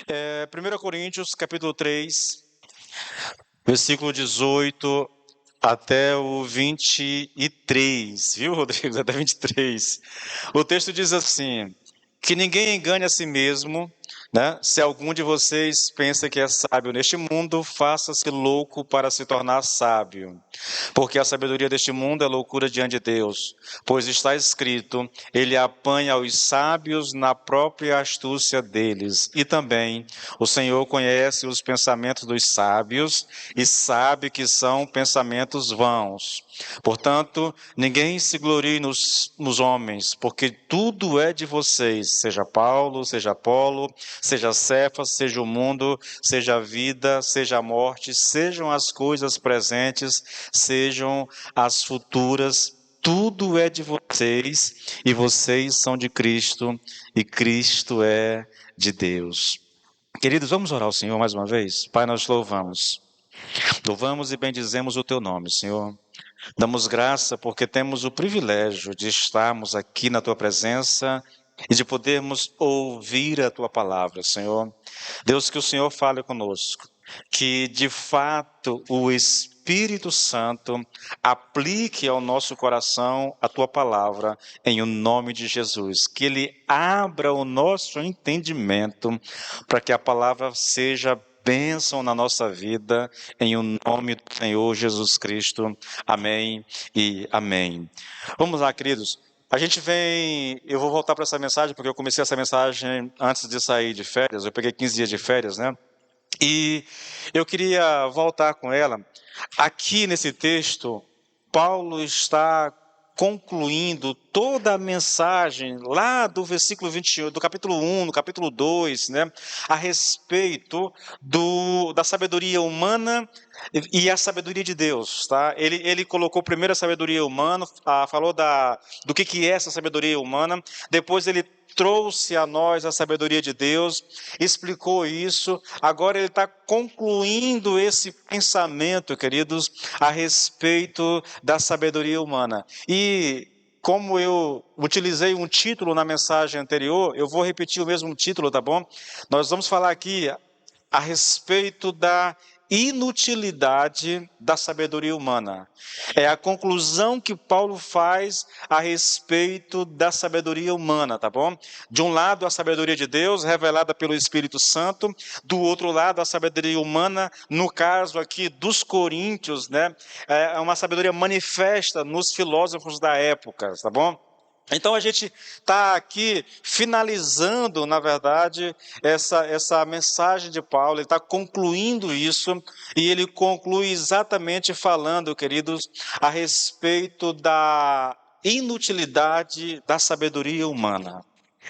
1 Coríntios, capítulo 3, versículo 18 até o 23, viu, Rodrigo? Até 23. O texto diz assim: que ninguém engane a si mesmo, né? Se algum de vocês pensa que é sábio neste mundo, faça-se louco para se tornar sábio. Porque a sabedoria deste mundo é loucura diante de Deus. Pois está escrito: ele apanha os sábios na própria astúcia deles. E também o Senhor conhece os pensamentos dos sábios e sabe que são pensamentos vãos. Portanto, ninguém se glorie nos homens, porque tudo é de vocês, seja Paulo, seja Apolo, seja Cefas, seja o mundo, seja a vida, seja a morte, sejam as coisas presentes, sejam as futuras, tudo é de vocês, e vocês são de Cristo, e Cristo é de Deus. Queridos, vamos orar ao Senhor mais uma vez? Pai, nós louvamos. Louvamos e bendizemos o teu nome, Senhor. Damos graça porque temos o privilégio de estarmos aqui na tua presença e de podermos ouvir a tua palavra, Senhor. Deus, que o Senhor fale conosco, que de fato o Espírito Santo aplique ao nosso coração a tua palavra em o nome de Jesus, que ele abra o nosso entendimento para que a palavra seja bênção na nossa vida, em o nome do Senhor Jesus Cristo. Amém e amém. Vamos lá, queridos. Eu vou voltar para essa mensagem, porque eu comecei essa mensagem antes de sair de férias, eu peguei 15 dias de férias, né? E eu queria voltar com ela. Aqui nesse texto, Paulo está concluindo toda a mensagem lá do versículo 21, do capítulo 1, no capítulo 2, né, a respeito da sabedoria humana e a sabedoria de Deus, tá? Ele colocou primeiro a sabedoria humana, falou do que é essa sabedoria humana, depois ele trouxe a nós a sabedoria de Deus, explicou isso, agora ele está concluindo esse pensamento, queridos, a respeito da sabedoria humana. E como eu utilizei um título na mensagem anterior, eu vou repetir o mesmo título, tá bom? Nós vamos falar aqui a respeito da inutilidade da sabedoria humana. É a conclusão que Paulo faz a respeito da sabedoria humana, tá bom? De um lado, a sabedoria de Deus, revelada pelo Espírito Santo, do outro lado, a sabedoria humana, no caso aqui dos coríntios, né? É uma sabedoria manifesta nos filósofos da época, tá bom? Então a gente está aqui finalizando, na verdade, essa mensagem de Paulo, ele está concluindo isso, e ele conclui exatamente falando, queridos, a respeito da inutilidade da sabedoria humana.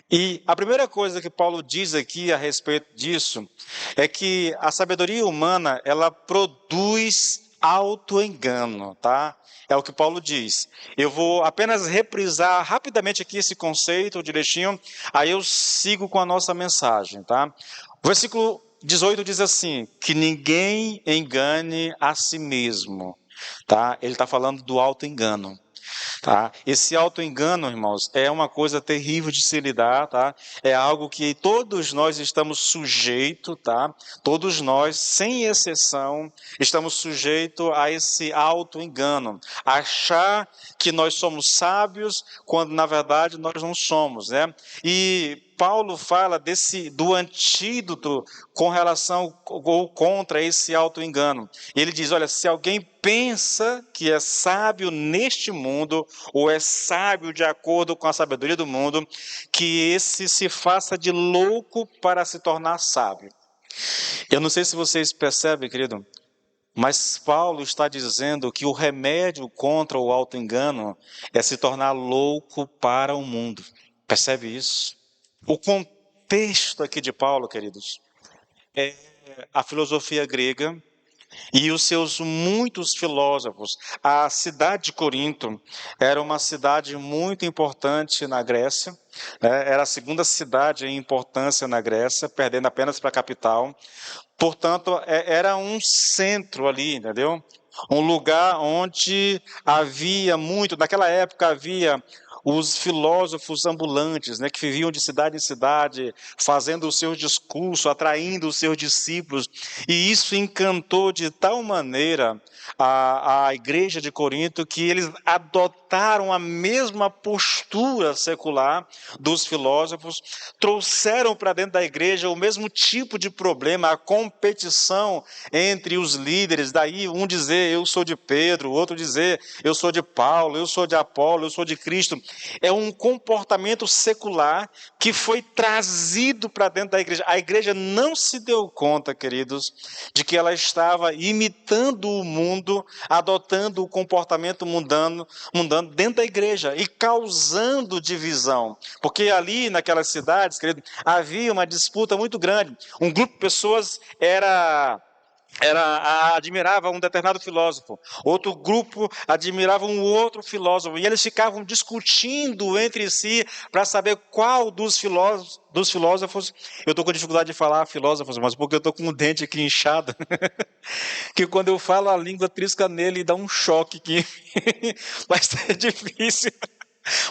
E a primeira coisa que Paulo diz aqui a respeito disso é que a sabedoria humana, ela produz auto-engano, tá? É o que Paulo diz. Eu vou apenas reprisar rapidamente aqui esse conceito direitinho, aí eu sigo com a nossa mensagem, tá? O versículo 18 diz assim: que ninguém engane a si mesmo, tá? Ele está falando do auto-engano. Tá? Esse auto-engano, irmãos, é uma coisa terrível de se lidar, tá? É algo que todos nós estamos sujeitos, tá? Todos nós, sem exceção, estamos sujeitos a esse auto-engano. Achar que nós somos sábios, quando na verdade nós não somos, né? E Paulo fala do antídoto com relação ou contra esse auto-engano. Ele diz, olha, se alguém pensa que é sábio neste mundo, ou é sábio de acordo com a sabedoria do mundo, que esse se faça de louco para se tornar sábio. Eu não sei se vocês percebem, querido, mas Paulo está dizendo que o remédio contra o auto-engano é se tornar louco para o mundo. Percebe isso? O contexto aqui de Paulo, queridos, é a filosofia grega e os seus muitos filósofos. A cidade de Corinto era uma cidade muito importante na Grécia, né? Era a segunda cidade em importância na Grécia, perdendo apenas para a capital. Portanto, era um centro ali, entendeu? Um lugar onde havia muito, naquela época havia os filósofos ambulantes, né, que viviam de cidade em cidade, fazendo o seu discurso, atraindo os seus discípulos. E isso encantou de tal maneira a igreja de Corinto que eles adotaram a mesma postura secular dos filósofos, trouxeram para dentro da igreja o mesmo tipo de problema, a competição entre os líderes. Daí um dizer, eu sou de Pedro, o outro dizer, eu sou de Paulo, eu sou de Apolo, eu sou de Cristo. É um comportamento secular que foi trazido para dentro da igreja. A igreja não se deu conta, queridos, de que ela estava imitando o mundo, adotando o comportamento mundano dentro da igreja e causando divisão. Porque ali naquelas cidades, querido, havia uma disputa muito grande. Um grupo de pessoas admirava um determinado filósofo, outro grupo admirava um outro filósofo, e eles ficavam discutindo entre si para saber qual dos filósofos, eu estou com dificuldade de falar filósofos, mas porque eu estou com o dente aqui inchado, que quando eu falo a língua trisca nele e dá um choque aqui, vai ser difícil,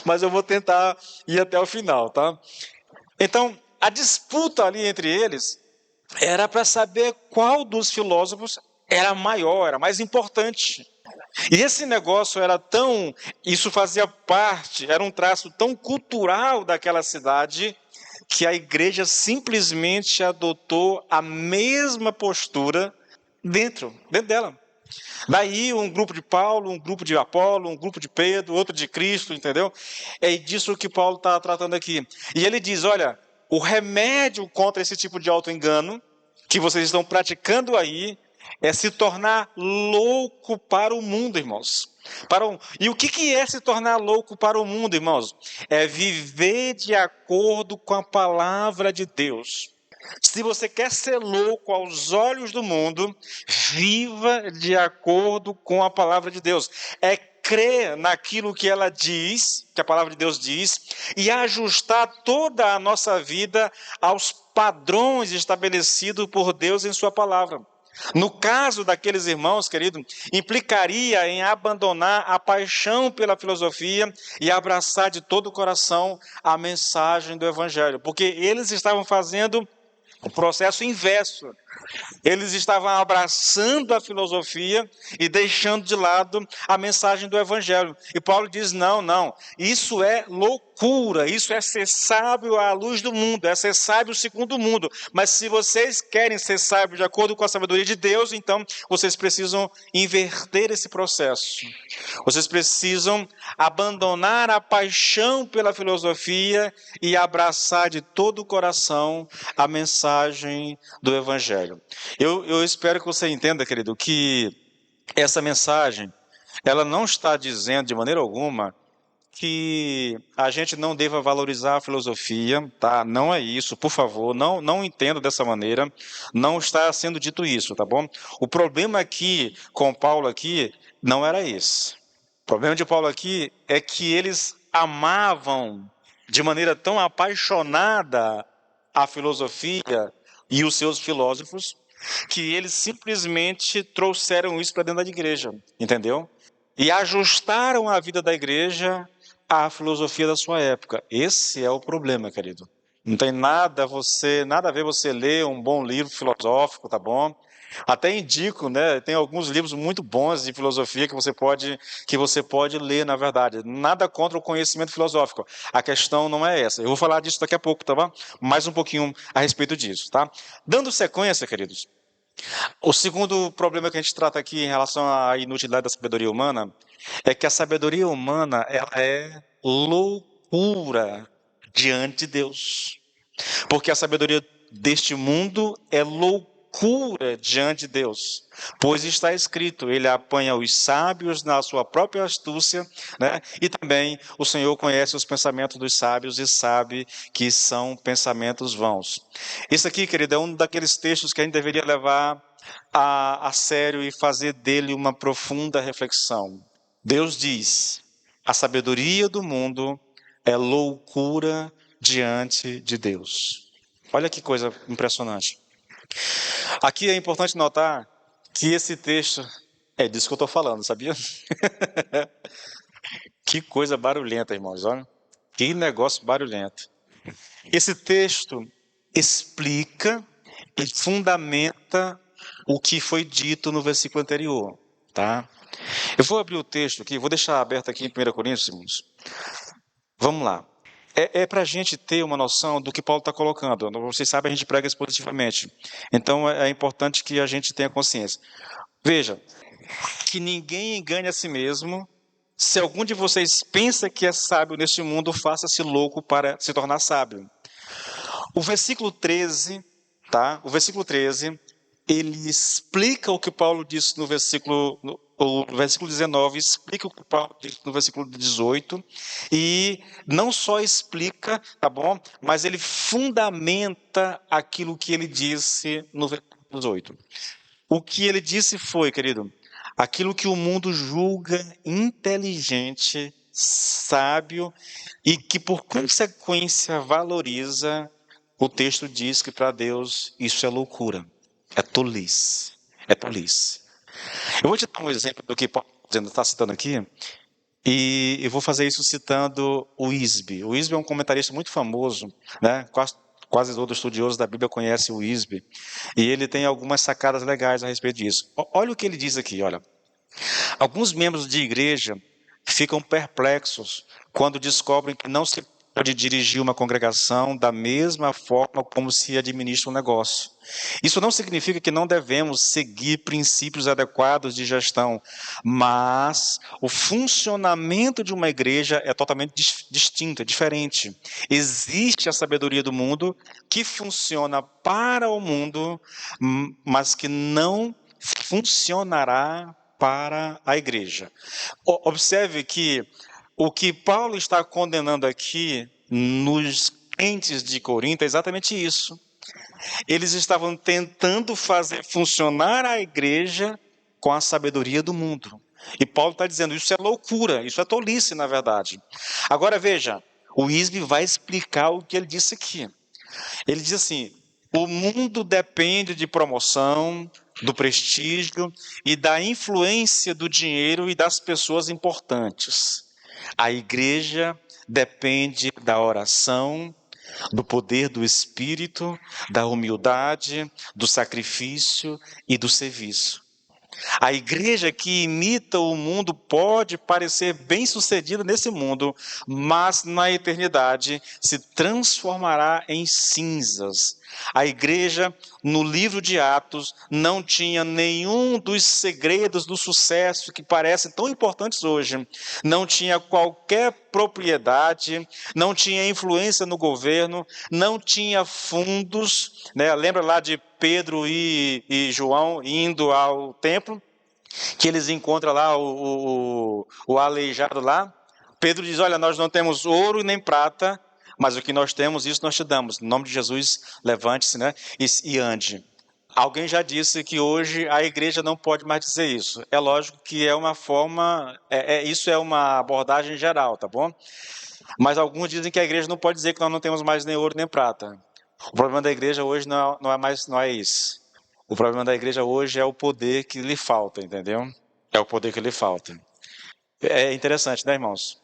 mas eu vou tentar ir até o final, tá? Então, a disputa ali entre eles era para saber qual dos filósofos era maior, era mais importante. E esse negócio isso fazia parte, era um traço tão cultural daquela cidade, que a igreja simplesmente adotou a mesma postura dentro dela. Daí um grupo de Paulo, um grupo de Apolo, um grupo de Pedro, outro de Cristo, entendeu? É disso que Paulo está tratando aqui. E ele diz, olha, o remédio contra esse tipo de auto-engano que vocês estão praticando aí é se tornar louco para o mundo, irmãos. E o que é se tornar louco para o mundo, irmãos? É viver de acordo com a palavra de Deus. Se você quer ser louco aos olhos do mundo, viva de acordo com a palavra de Deus. É crer naquilo que ela diz, que a palavra de Deus diz, e ajustar toda a nossa vida aos padrões estabelecidos por Deus em sua palavra. No caso daqueles irmãos, querido, implicaria em abandonar a paixão pela filosofia e abraçar de todo o coração a mensagem do Evangelho, porque eles estavam fazendo o processo inverso. Eles estavam abraçando a filosofia e deixando de lado a mensagem do Evangelho. E Paulo diz, não, isso é loucura, isso é ser sábio à luz do mundo, é ser sábio segundo o mundo. Mas se vocês querem ser sábios de acordo com a sabedoria de Deus, então vocês precisam inverter esse processo. Vocês precisam abandonar a paixão pela filosofia e abraçar de todo o coração a mensagem do Evangelho. Eu espero que você entenda, querido, que essa mensagem, ela não está dizendo de maneira alguma que a gente não deva valorizar a filosofia, tá? Não é isso, por favor, não entenda dessa maneira, não está sendo dito isso, tá bom? O problema aqui, com Paulo aqui, não era esse. O problema de Paulo aqui é que eles amavam de maneira tão apaixonada a filosofia e os seus filósofos, que eles simplesmente trouxeram isso para dentro da igreja, entendeu? E ajustaram a vida da igreja à filosofia da sua época. Esse é o problema, querido. Não tem nada a ver você ler um bom livro filosófico, tá bom? Até indico, né? Tem alguns livros muito bons de filosofia que você pode ler, na verdade. Nada contra o conhecimento filosófico. A questão não é essa. Eu vou falar disso daqui a pouco, tá bom? Mais um pouquinho a respeito disso, tá? Dando sequência, queridos, o segundo problema que a gente trata aqui em relação à inutilidade da sabedoria humana é que a sabedoria humana ela é loucura diante de Deus. Porque a sabedoria deste mundo é loucura diante de Deus. Pois está escrito, ele apanha os sábios na sua própria astúcia, né? E também o Senhor conhece os pensamentos dos sábios e sabe que são pensamentos vãos. Isso aqui, querido, é um daqueles textos que a gente deveria levar a sério e fazer dele uma profunda reflexão. Deus diz, a sabedoria do mundo é loucura diante de Deus. Olha que coisa impressionante. Aqui é importante notar que esse texto é disso que eu estou falando, sabia? Que coisa barulhenta, irmãos, olha. Que negócio barulhento. Esse texto explica e fundamenta o que foi dito no versículo anterior, tá? Eu vou abrir o texto aqui, vou deixar aberto aqui em 1 Coríntios, irmãos. Vamos lá. É para a gente ter uma noção do que Paulo está colocando. Vocês sabem, a gente prega expositivamente. Então, é importante que a gente tenha consciência. Veja, que ninguém engane a si mesmo. Se algum de vocês pensa que é sábio neste mundo, faça-se louco para se tornar sábio. O versículo 13, tá? O versículo 13, ele explica o que Paulo disse no versículo 19, explica o que Paulo disse no versículo 18, e não só explica, tá bom? Mas ele fundamenta aquilo que ele disse no versículo 18. O que ele disse foi, querido, aquilo que o mundo julga inteligente, sábio e que por consequência valoriza, o texto diz que para Deus isso é loucura, é tolice, é tolice. Eu vou te dar um exemplo do que Paulo está citando aqui, e eu vou fazer isso citando o Wisby. O Wisby é um comentarista muito famoso, né? Quase todo estudioso da Bíblia conhece o Wisby, e ele tem algumas sacadas legais a respeito disso. Olha o que ele diz aqui, olha. Alguns membros de igreja ficam perplexos quando descobrem que não se pode dirigir uma congregação da mesma forma como se administra um negócio. Isso não significa que não devemos seguir princípios adequados de gestão, mas o funcionamento de uma igreja é totalmente distinto, é diferente. Existe a sabedoria do mundo que funciona para o mundo, mas que não funcionará para a igreja. Observe que o que Paulo está condenando aqui nos crentes de Corinto é exatamente isso. Eles estavam tentando fazer funcionar a igreja com a sabedoria do mundo. E Paulo está dizendo, isso é loucura, isso é tolice, na verdade. Agora veja, o Wisby vai explicar o que ele disse aqui. Ele diz assim, o mundo depende de promoção, do prestígio e da influência do dinheiro e das pessoas importantes. A igreja depende da oração, do poder do Espírito, da humildade, do sacrifício e do serviço. A igreja que imita o mundo pode parecer bem-sucedida nesse mundo, mas na eternidade se transformará em cinzas. A igreja, no livro de Atos, não tinha nenhum dos segredos do sucesso que parecem tão importantes hoje. Não tinha qualquer propriedade, não tinha influência no governo, não tinha fundos, né? Lembra lá de Pedro e João indo ao templo, que eles encontram lá o aleijado lá? Pedro diz, olha, nós não temos ouro nem prata, mas o que nós temos, isso nós te damos. Em nome de Jesus, levante-se, né? E ande. Alguém já disse que hoje a igreja não pode mais dizer isso. É lógico que é uma forma, isso é uma abordagem geral, tá bom? Mas alguns dizem que a igreja não pode dizer que nós não temos mais nem ouro nem prata. O problema da igreja hoje não é isso. O problema da igreja hoje é o poder que lhe falta, entendeu? É o poder que lhe falta. É interessante, né, irmãos?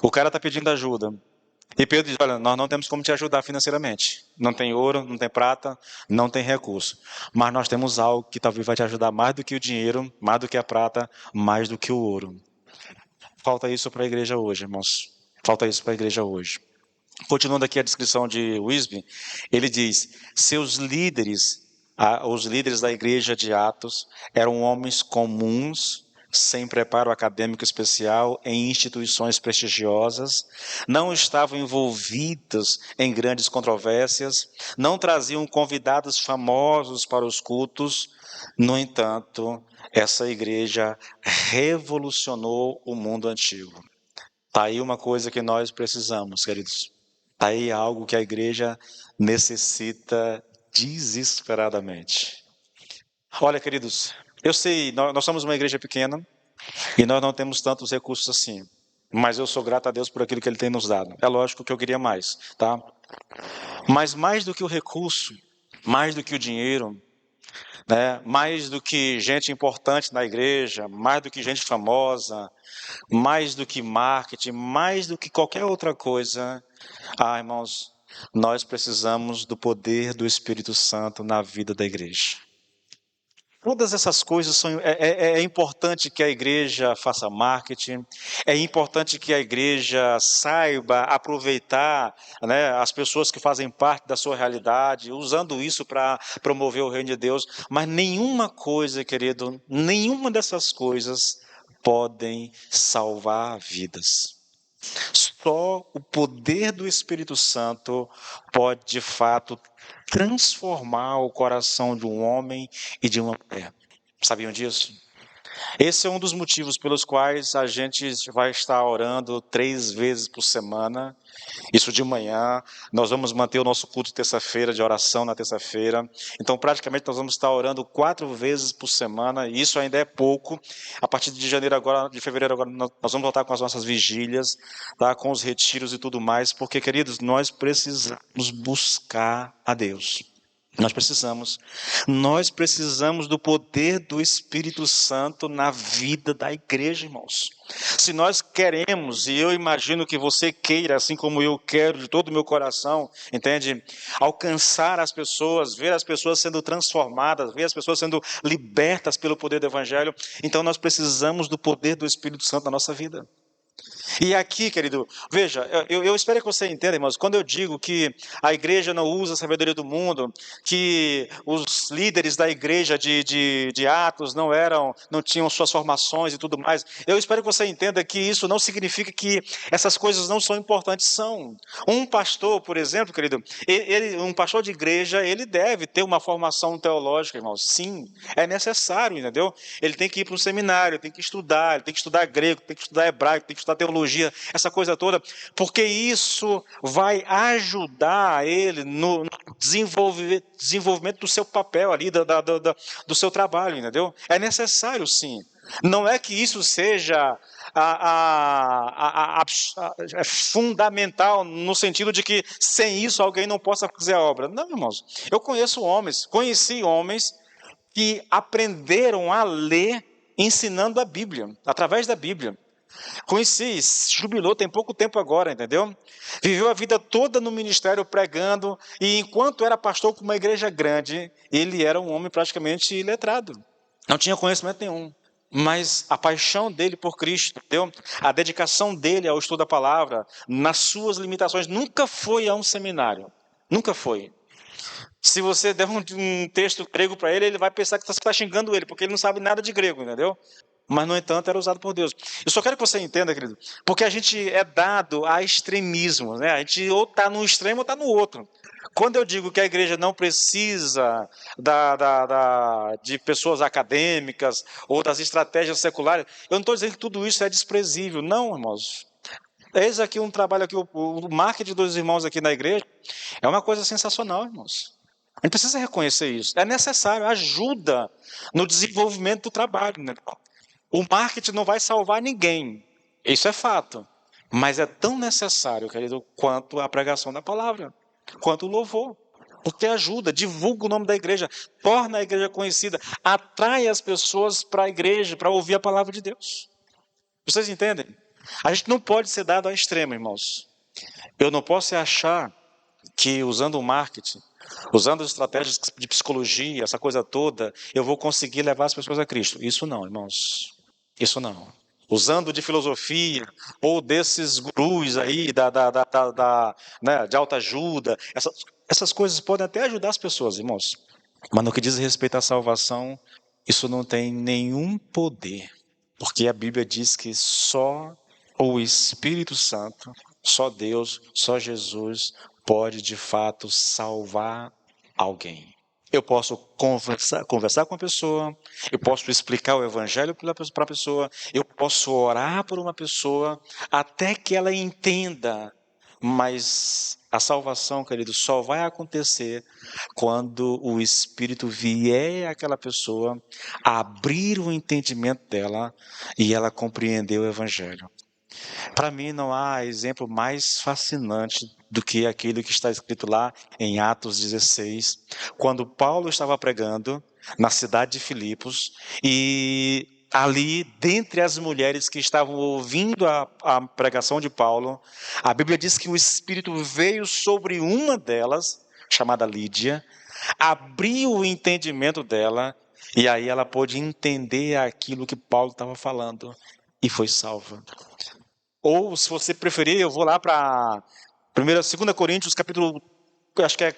O cara está pedindo ajuda. E Pedro diz, olha, nós não temos como te ajudar financeiramente. Não tem ouro, não tem prata, não tem recurso. Mas nós temos algo que talvez vai te ajudar mais do que o dinheiro, mais do que a prata, mais do que o ouro. Falta isso para a igreja hoje, irmãos. Falta isso para a igreja hoje. Continuando aqui a descrição de Wisby, ele diz, seus líderes, os líderes da igreja de Atos, eram homens comuns, sem preparo acadêmico especial, em instituições prestigiosas, não estavam envolvidos em grandes controvérsias, não traziam convidados famosos para os cultos. No entanto, essa igreja revolucionou o mundo antigo. Está aí uma coisa que nós precisamos, queridos. Está aí algo que a igreja necessita desesperadamente. Olha, queridos, eu sei, nós somos uma igreja pequena e nós não temos tantos recursos assim. Mas eu sou grato a Deus por aquilo que Ele tem nos dado. É lógico que eu queria mais, tá? Mas mais do que o recurso, mais do que o dinheiro, né? Mais do que gente importante na igreja, mais do que gente famosa, mais do que marketing, mais do que qualquer outra coisa. Irmãos, nós precisamos do poder do Espírito Santo na vida da igreja. Todas essas coisas são. É importante que a igreja faça marketing, é importante que a igreja saiba aproveitar, né, as pessoas que fazem parte da sua realidade, usando isso para promover o reino de Deus, mas nenhuma coisa, querido, nenhuma dessas coisas podem salvar vidas. Só o poder do Espírito Santo pode, de fato, transformar o coração de um homem e de uma mulher. Sabiam disso? Esse é um dos motivos pelos quais a gente vai estar orando 3 vezes por semana. Isso de manhã. Nós vamos manter o nosso culto de terça-feira, de oração na terça-feira. Então, praticamente, nós vamos estar orando 4 vezes por semana. E isso ainda é pouco. A partir de janeiro agora, de fevereiro agora, nós vamos voltar com as nossas vigílias, tá? Com os retiros e tudo mais. Porque, queridos, nós precisamos buscar a Deus. Nós precisamos do poder do Espírito Santo na vida da igreja, irmãos. Se nós queremos, e eu imagino que você queira, assim como eu quero de todo o meu coração, entende? Alcançar as pessoas, ver as pessoas sendo transformadas, ver as pessoas sendo libertas pelo poder do Evangelho, então nós precisamos do poder do Espírito Santo na nossa vida. E aqui, querido, veja, eu espero que você entenda, irmãos, quando eu digo que a igreja não usa a sabedoria do mundo, que os líderes da igreja de Atos não tinham suas formações e tudo mais, eu espero que você entenda que isso não significa que essas coisas não são importantes, são. Um pastor, por exemplo, querido, um pastor de igreja, ele deve ter uma formação teológica, irmãos, sim, é necessário, entendeu? Ele tem que ir para um seminário, ele tem que estudar grego, tem que estudar hebraico, tem que estudar teologia, essa coisa toda, porque isso vai ajudar ele no desenvolvimento do seu papel ali, do seu trabalho, entendeu? É necessário, sim. Não é que isso seja é fundamental no sentido de que sem isso alguém não possa fazer a obra. Não, irmãos. Eu conheci homens que aprenderam a ler ensinando a Bíblia, através da Bíblia. Conheci, jubilou tem pouco tempo agora, entendeu? Viveu a vida toda no ministério pregando, e enquanto era pastor com uma igreja grande, ele era um homem praticamente iletrado. Não tinha conhecimento nenhum. Mas a paixão dele por Cristo, entendeu? A dedicação dele ao estudo da palavra, nas suas limitações, nunca foi a um seminário. Nunca foi. Se você der um texto grego para ele, ele vai pensar que você está xingando ele, porque ele não sabe nada de grego, entendeu? Mas, no entanto, era usado por Deus. Eu só quero que você entenda, querido, porque a gente é dado a extremismos, né? A gente ou está num extremo ou está no outro. Quando eu digo que a igreja não precisa de pessoas acadêmicas ou das estratégias seculares, eu não estou dizendo que tudo isso é desprezível. Não, irmãos. Eis aqui um trabalho, aqui, o marketing dos irmãos aqui na igreja é uma coisa sensacional, irmãos. A gente precisa reconhecer isso. É necessário, ajuda no desenvolvimento do trabalho, né? O marketing não vai salvar ninguém, isso é fato. Mas é tão necessário, querido, quanto a pregação da palavra, quanto o louvor. Porque ajuda, divulga o nome da igreja, torna a igreja conhecida, atrai as pessoas para a igreja, para ouvir a palavra de Deus. Vocês entendem? A gente não pode ser dado ao extremo, irmãos. Eu não posso achar que usando o marketing, usando as estratégias de psicologia, essa coisa toda, eu vou conseguir levar as pessoas a Cristo. Isso não, irmãos. Isso não. Usando de filosofia, ou desses gurus aí, né, de autoajuda, essas coisas podem até ajudar as pessoas, irmãos. Mas no que diz respeito à salvação, isso não tem nenhum poder. Porque a Bíblia diz que só o Espírito Santo, só Deus, só Jesus pode de fato salvar alguém. Eu posso conversar com a pessoa, eu posso explicar o evangelho para a pessoa, eu posso orar por uma pessoa, até que ela entenda. Mas a salvação, querido, só vai acontecer quando o Espírito vier àquela pessoa, abrir o entendimento dela e ela compreender o evangelho. Para mim não há exemplo mais fascinante do que aquilo que está escrito lá em Atos 16, quando Paulo estava pregando na cidade de Filipos, e ali, dentre as mulheres que estavam ouvindo a pregação de Paulo, a Bíblia diz que o Espírito veio sobre uma delas, chamada Lídia, abriu o entendimento dela, e aí ela pôde entender aquilo que Paulo estava falando, e foi salva. Ou, se você preferir, eu vou lá para 2 Coríntios, capítulo, acho que é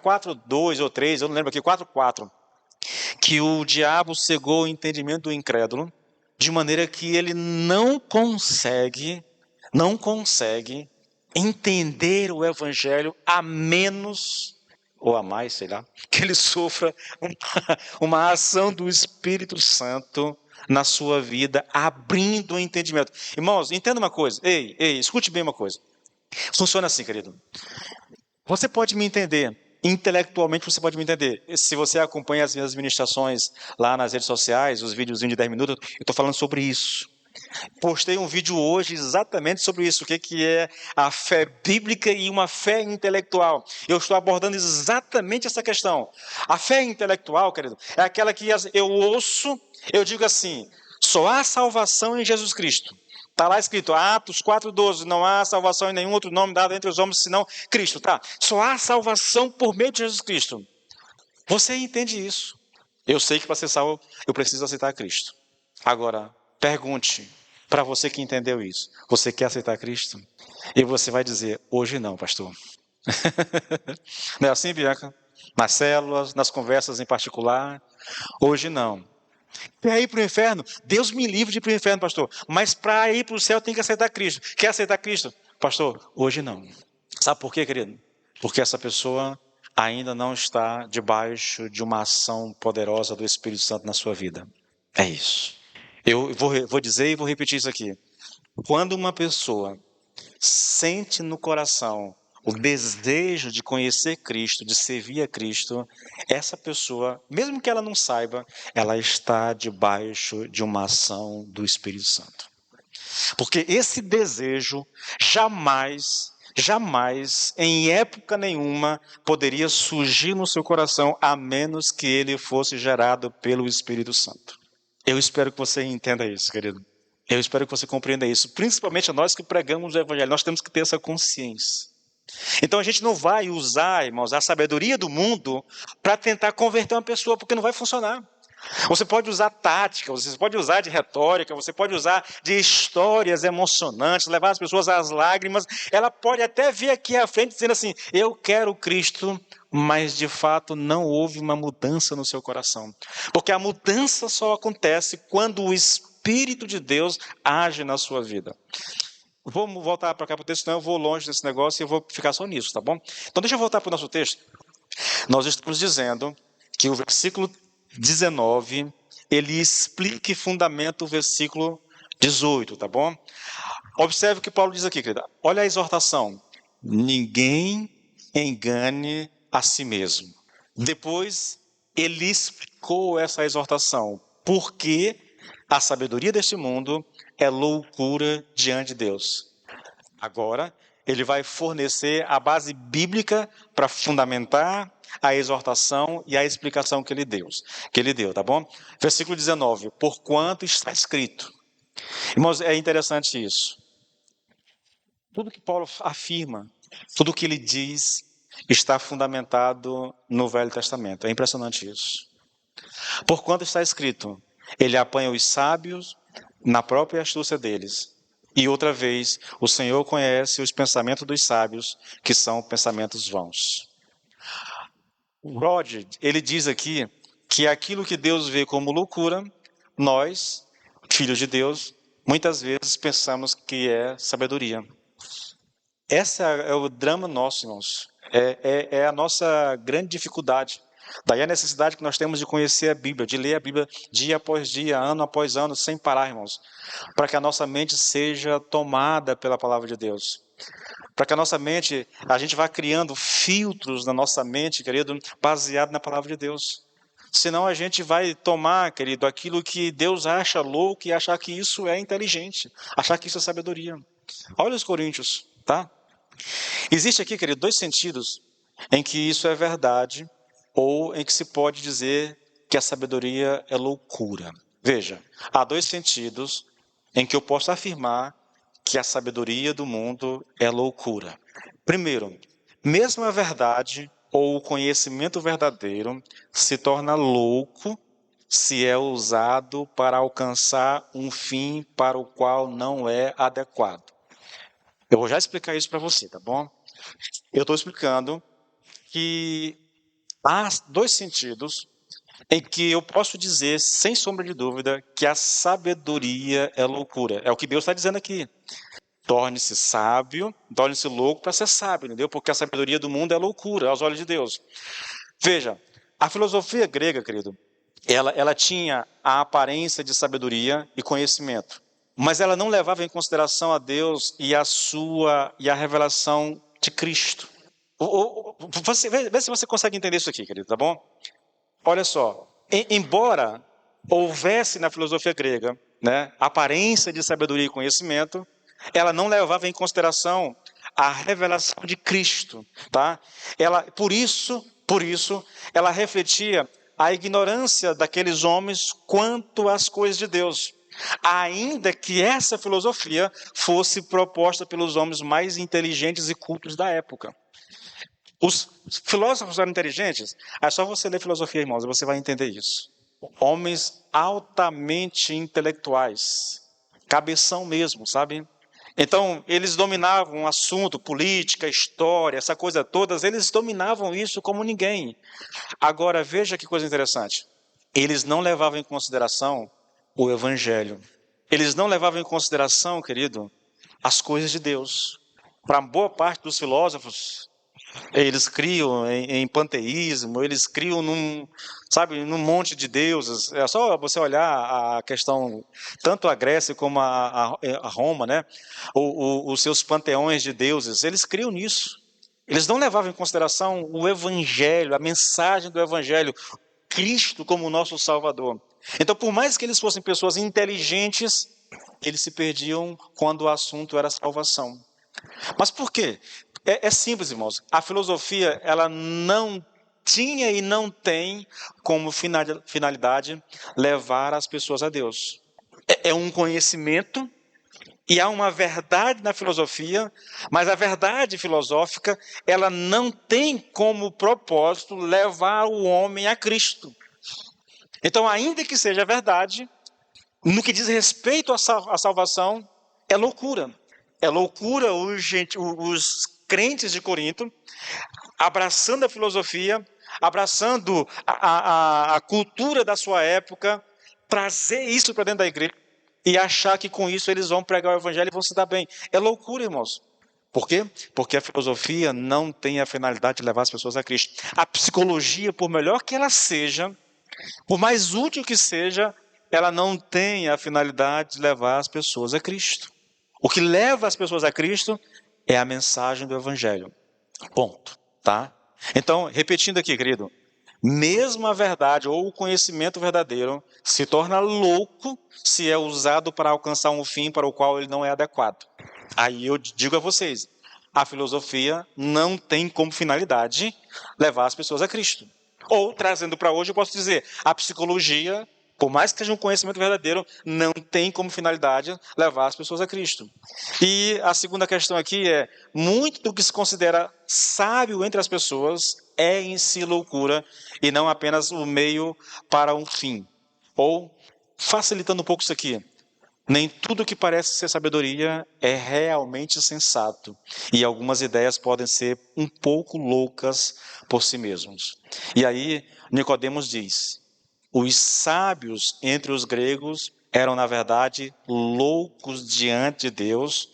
4, 2 ou 3, eu não lembro aqui, 4, 4. Que o diabo cegou o entendimento do incrédulo, de maneira que ele não consegue entender o evangelho a menos, ou a mais, sei lá, que ele sofra uma ação do Espírito Santo na sua vida, abrindo o entendimento. Irmãos, entenda uma coisa. Ei, escute bem uma coisa. Funciona assim, querido. Você pode me entender. Intelectualmente você pode me entender. Se você acompanha as minhas ministrações lá nas redes sociais, os videozinhos de 10 minutos, eu estou falando sobre isso. Postei um vídeo hoje exatamente sobre isso, o que é a fé bíblica e uma fé intelectual. Eu estou abordando exatamente essa questão. A fé intelectual, querido, é aquela que eu ouço, eu digo assim, só há salvação em Jesus Cristo. Está lá escrito, Atos 4,12, não há salvação em nenhum outro nome dado entre os homens, senão Cristo. Tá? Só há salvação por meio de Jesus Cristo. Você entende isso. Eu sei que para ser salvo, eu preciso aceitar Cristo. Agora, pergunte, para você que entendeu isso, você quer aceitar Cristo? E você vai dizer, hoje não, pastor. Não é assim, Bianca? Nas células, nas conversas em particular, hoje não. Quer ir para o inferno? Deus me livre de ir para o inferno, pastor. Mas para ir para o céu tem que aceitar Cristo. Quer aceitar Cristo? Pastor, hoje não. Sabe por quê, querido? Porque essa pessoa ainda não está debaixo de uma ação poderosa do Espírito Santo na sua vida. É isso. Eu vou dizer e vou repetir isso aqui. Quando uma pessoa sente no coração o desejo de conhecer Cristo, de servir a Cristo, essa pessoa, mesmo que ela não saiba, ela está debaixo de uma ação do Espírito Santo. Porque esse desejo jamais, em época nenhuma, poderia surgir no seu coração, a menos que ele fosse gerado pelo Espírito Santo. Eu espero que você entenda isso, querido. Eu espero que você compreenda isso. Principalmente nós que pregamos o Evangelho, nós temos que ter essa consciência. Então a gente não vai usar, irmãos, a sabedoria do mundo para tentar converter uma pessoa, porque não vai funcionar. Você pode usar tática, você pode usar de retórica, você pode usar de histórias emocionantes, levar as pessoas às lágrimas. Ela pode até vir aqui à frente dizendo assim, eu quero Cristo, mas de fato não houve uma mudança no seu coração. Porque a mudança só acontece quando o Espírito de Deus age na sua vida. Vamos voltar para cá para o texto, senão eu vou longe desse negócio e eu vou ficar só nisso, tá bom? Então deixa eu voltar para o nosso texto. Nós estamos dizendo que o versículo 19, ele explica e fundamenta o versículo 18, tá bom? Observe o que Paulo diz aqui, querida. Olha a exortação. Ninguém engane a si mesmo. Depois, ele explicou essa exortação. Porque a sabedoria deste mundo é loucura diante de Deus. Agora, ele vai fornecer a base bíblica para fundamentar a exortação e a explicação que ele deu, tá bom? Versículo 19, porquanto está escrito. Irmãos, é interessante isso. Tudo que Paulo afirma, tudo que ele diz, está fundamentado no Velho Testamento. É impressionante isso. Porquanto está escrito, ele apanha os sábios na própria astúcia deles. E outra vez, o Senhor conhece os pensamentos dos sábios, que são pensamentos vãos. Roger, ele diz aqui que aquilo que Deus vê como loucura, nós, filhos de Deus, muitas vezes pensamos que é sabedoria. Esse é o drama nosso, irmãos. É a nossa grande dificuldade. Daí a necessidade que nós temos de conhecer a Bíblia, de ler a Bíblia dia após dia, ano após ano, sem parar, irmãos. Para que a nossa mente seja tomada pela palavra de Deus. Para que a nossa mente, a gente vá criando filtros na nossa mente, querido, baseado na palavra de Deus. Senão a gente vai tomar, querido, aquilo que Deus acha louco e achar que isso é inteligente. Achar que isso é sabedoria. Olha os Coríntios, tá? Existe aqui, querido, dois sentidos em que isso é verdade ou em que se pode dizer que a sabedoria é loucura. Veja, há dois sentidos em que eu posso afirmar que a sabedoria do mundo é loucura. Primeiro, mesmo a verdade ou o conhecimento verdadeiro se torna louco se é usado para alcançar um fim para o qual não é adequado. Eu vou já explicar isso para você, tá bom? Eu estou explicando que há dois sentidos em que eu posso dizer, sem sombra de dúvida, que a sabedoria é loucura. É o que Deus está dizendo aqui. Torne-se sábio, torne-se louco para ser sábio, entendeu? Porque a sabedoria do mundo é loucura aos olhos de Deus. Veja, a filosofia grega, querido, ela tinha a aparência de sabedoria e conhecimento, mas ela não levava em consideração a Deus e a revelação de Cristo. Vê se você consegue entender isso aqui, querido, tá bom? Olha só, embora houvesse na filosofia grega, né, aparência de sabedoria e conhecimento, ela não levava em consideração a revelação de Cristo, tá? Por isso, ela refletia a ignorância daqueles homens quanto às coisas de Deus. Ainda que essa filosofia fosse proposta pelos homens mais inteligentes e cultos da época. Os filósofos eram inteligentes? É só você ler filosofia, irmãos, e você vai entender isso. Homens altamente intelectuais, cabeção mesmo, sabe? Então, eles dominavam o assunto, política, história, essa coisa toda, eles dominavam isso como ninguém. Agora, veja que coisa interessante. Eles não levavam em consideração o evangelho. Eles não levavam em consideração, querido, as coisas de Deus. Para boa parte dos filósofos, eles criam em panteísmo, eles criam num monte de deuses. É só você olhar a questão, tanto a Grécia como a Roma, né? Os seus panteões de deuses, eles criam nisso. Eles não levavam em consideração o evangelho, a mensagem do evangelho, Cristo como nosso Salvador. Então, por mais que eles fossem pessoas inteligentes, eles se perdiam quando o assunto era salvação. Mas por quê? É simples, irmãos. A filosofia, ela não tinha e não tem como finalidade levar as pessoas a Deus. É um conhecimento e há uma verdade na filosofia, mas a verdade filosófica, ela não tem como propósito levar o homem a Cristo. Então, ainda que seja verdade, no que diz respeito à salvação, é loucura. É loucura os crentes de Corinto abraçando a filosofia, abraçando a cultura da sua época, trazer isso para dentro da igreja e achar que com isso eles vão pregar o evangelho e vão se dar bem. É loucura, irmãos. Por quê? Porque a filosofia não tem a finalidade de levar as pessoas a Cristo. A psicologia, por melhor que ela seja, por mais útil que seja, ela não tem a finalidade de levar as pessoas a Cristo. O que leva as pessoas a Cristo é a mensagem do evangelho. Ponto, tá? Então, repetindo aqui, querido, mesmo a verdade ou o conhecimento verdadeiro se torna louco se é usado para alcançar um fim para o qual ele não é adequado. Aí eu digo a vocês, a filosofia não tem como finalidade levar as pessoas a Cristo. Ou, trazendo para hoje, eu posso dizer, a psicologia, por mais que seja um conhecimento verdadeiro, não tem como finalidade levar as pessoas a Cristo. E a segunda questão aqui é, muito do que se considera sábio entre as pessoas é em si loucura e não apenas o meio para um fim. Ou, facilitando um pouco isso aqui, nem tudo que parece ser sabedoria é realmente sensato. E algumas ideias podem ser um pouco loucas por si mesmos. E aí, Nicodemos diz, os sábios entre os gregos eram, na verdade, loucos diante de Deus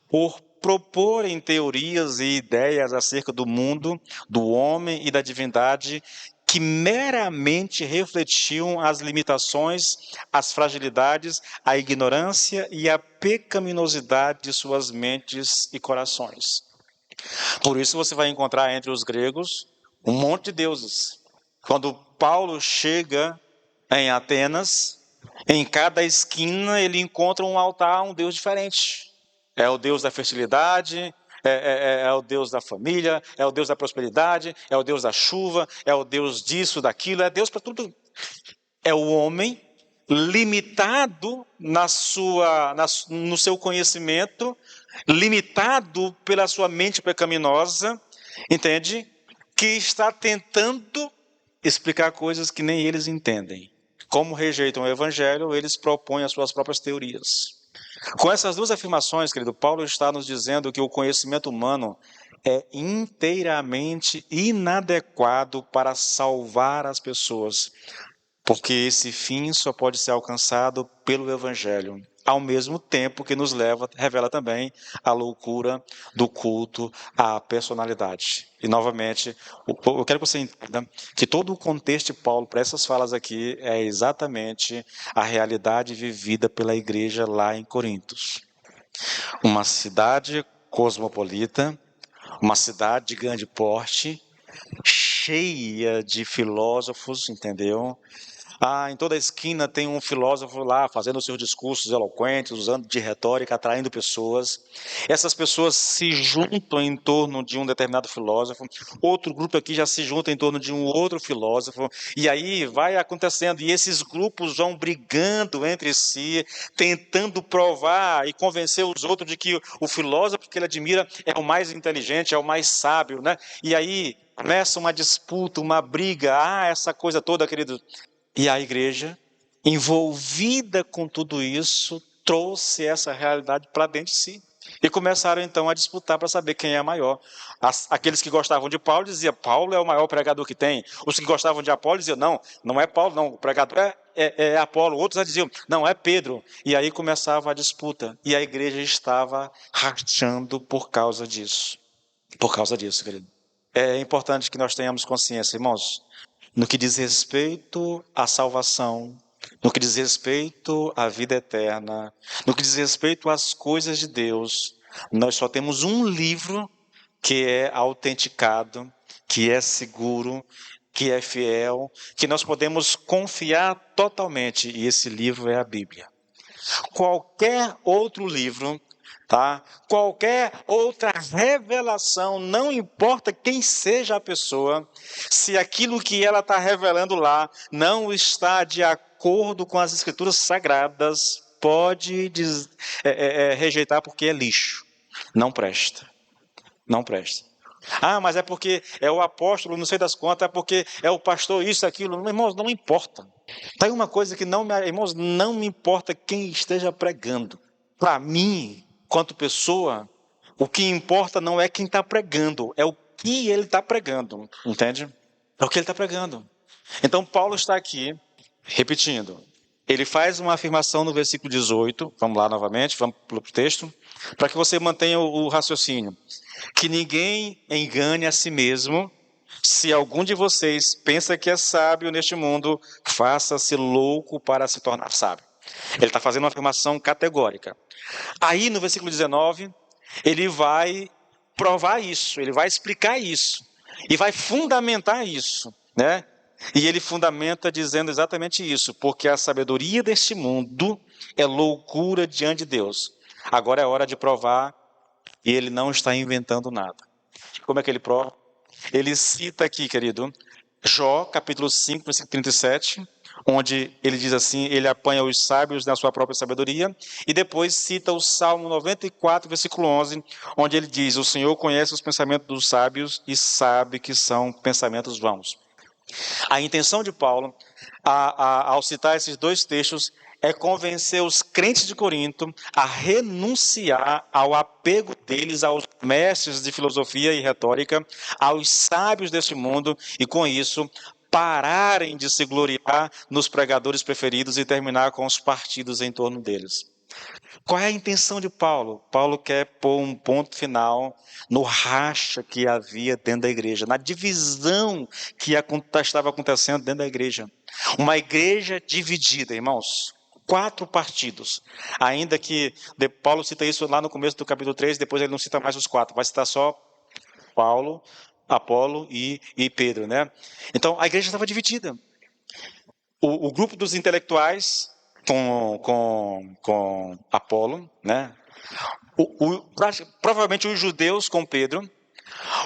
por proporem teorias e ideias acerca do mundo, do homem e da divindade que meramente refletiam as limitações, as fragilidades, a ignorância e a pecaminosidade de suas mentes e corações. Por isso você vai encontrar entre os gregos um monte de deuses. Quando Paulo chega em Atenas, em cada esquina ele encontra um altar a um deus diferente. É o deus da fertilidade, é o Deus da família, é o Deus da prosperidade, é o Deus da chuva, é o Deus disso, daquilo, é Deus para tudo. É o homem limitado no seu conhecimento, limitado pela sua mente pecaminosa, entende? Que está tentando explicar coisas que nem eles entendem. Como rejeitam o evangelho, eles propõem as suas próprias teorias. Com essas duas afirmações, querido, Paulo está nos dizendo que o conhecimento humano é inteiramente inadequado para salvar as pessoas, porque esse fim só pode ser alcançado pelo Evangelho, ao mesmo tempo que revela também a loucura do culto à personalidade. E, novamente, eu quero que você entenda que todo o contexto de Paulo para essas falas aqui é exatamente a realidade vivida pela igreja lá em Corintos. Uma cidade cosmopolita, uma cidade de grande porte, cheia de filósofos, entendeu? Em toda esquina tem um filósofo lá fazendo seus discursos eloquentes, usando de retórica, atraindo pessoas. Essas pessoas se juntam em torno de um determinado filósofo. Outro grupo aqui já se junta em torno de um outro filósofo. E aí vai acontecendo. E esses grupos vão brigando entre si, tentando provar e convencer os outros de que o filósofo que ele admira é o mais inteligente, é o mais sábio, né? E aí começa uma disputa, uma briga. Essa coisa toda, querido. E a igreja, envolvida com tudo isso, trouxe essa realidade para dentro de si. E começaram então a disputar para saber quem é maior. Aqueles que gostavam de Paulo diziam, Paulo é o maior pregador que tem. Os que gostavam de Apolo diziam, não é Paulo, não, o pregador é Apolo. Outros diziam, não, é Pedro. E aí começava a disputa. E a igreja estava rachando por causa disso. Por causa disso, querido. É importante que nós tenhamos consciência, irmãos, no que diz respeito à salvação, no que diz respeito à vida eterna, no que diz respeito às coisas de Deus, nós só temos um livro que é autenticado, que é seguro, que é fiel, que nós podemos confiar totalmente, e esse livro é a Bíblia. Qualquer outro livro, tá? Qualquer outra revelação, não importa quem seja a pessoa, se aquilo que ela está revelando lá não está de acordo com as escrituras sagradas, pode rejeitar porque é lixo. Não presta. Não presta. Mas é porque é o apóstolo, não sei das quantas, é porque é o pastor, isso, aquilo. Irmãos, não importa. Tem uma coisa que irmãos, não me importa quem esteja pregando. Para mim, quanto pessoa, o que importa não é quem está pregando, é o que ele está pregando, entende? É o que ele está pregando. Então, Paulo está aqui, repetindo. Ele faz uma afirmação no versículo 18, vamos lá novamente, vamos para o texto, para que você mantenha o raciocínio. Que ninguém engane a si mesmo. Se algum de vocês pensa que é sábio neste mundo, faça-se louco para se tornar sábio. Ele está fazendo uma afirmação categórica. Aí no versículo 19, ele vai provar isso, ele vai explicar isso, e vai fundamentar isso, né? E ele fundamenta dizendo exatamente isso, porque a sabedoria deste mundo é loucura diante de Deus. Agora é hora de provar, e ele não está inventando nada. Como é que ele prova? Ele cita aqui, querido, Jó, capítulo 5, versículo 37, onde ele diz assim, ele apanha os sábios na sua própria sabedoria, e depois cita o Salmo 94, versículo 11, onde ele diz, o Senhor conhece os pensamentos dos sábios e sabe que são pensamentos vãos. A intenção de Paulo, ao citar esses dois textos, é convencer os crentes de Corinto a renunciar ao apego deles aos mestres de filosofia e retórica, aos sábios deste mundo, e com isso pararem de se gloriar nos pregadores preferidos e terminar com os partidos em torno deles. Qual é a intenção de Paulo? Paulo quer pôr um ponto final no racha que havia dentro da igreja, na divisão que estava acontecendo dentro da igreja. Uma igreja dividida, irmãos. 4 partidos. Ainda que Paulo cita isso lá no começo do capítulo 3, depois ele não cita mais os 4, vai citar só Paulo, Apolo e Pedro, né? Então a igreja estava dividida. O grupo dos intelectuais com Apolo, né? provavelmente os judeus com Pedro,